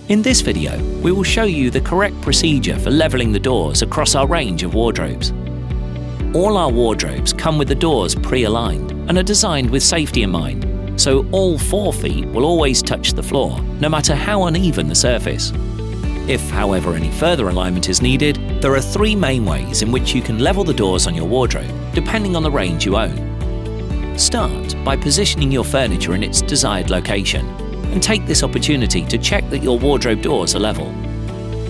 In this video, we will show you the correct procedure for levelling the doors across our range of wardrobes. All our wardrobes come with the doors pre-aligned and are designed with safety in mind, so all 4 feet will always touch the floor, no matter how uneven the surface. If, however, any further alignment is needed, there are 3 main ways in which you can level the doors on your wardrobe, depending on the range you own. Start by positioning your furniture in its desired location, and take this opportunity to check that your wardrobe doors are level.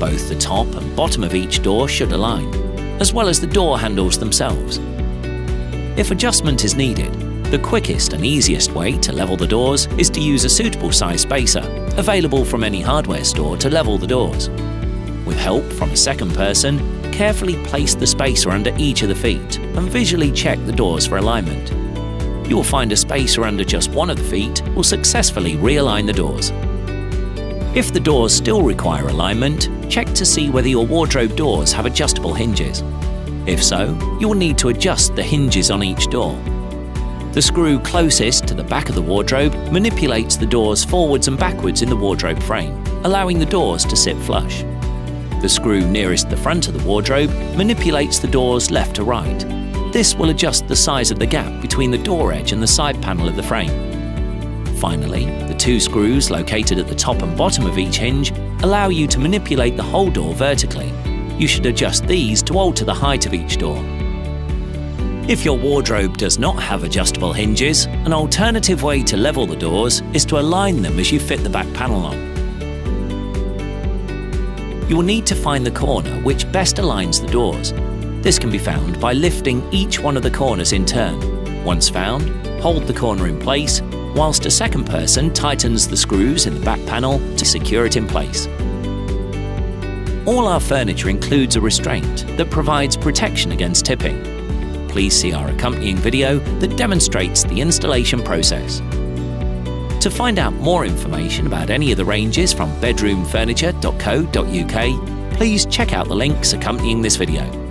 Both the top and bottom of each door should align, as well as the door handles themselves. If adjustment is needed, the quickest and easiest way to level the doors is to use a suitable size spacer, available from any hardware store to level the doors. With help from a second person, carefully place the spacer under each of the feet and visually check the doors for alignment. You will find a spacer under just one of the feet will successfully realign the doors. If the doors still require alignment, check to see whether your wardrobe doors have adjustable hinges. If so, you will need to adjust the hinges on each door. The screw closest to the back of the wardrobe manipulates the doors forwards and backwards in the wardrobe frame, allowing the doors to sit flush. The screw nearest the front of the wardrobe manipulates the doors left to right. This will adjust the size of the gap between the door edge and the side panel of the frame. Finally, the 2 screws located at the top and bottom of each hinge allow you to manipulate the whole door vertically. You should adjust these to alter the height of each door. If your wardrobe does not have adjustable hinges, an alternative way to level the doors is to align them as you fit the back panel on. You will need to find the corner which best aligns the doors. This can be found by lifting each one of the corners in turn. Once found, hold the corner in place, whilst a second person tightens the screws in the back panel to secure it in place. All our furniture includes a restraint that provides protection against tipping. Please see our accompanying video that demonstrates the installation process. To find out more information about any of the ranges from furniture.co.uk, please check out the links accompanying this video.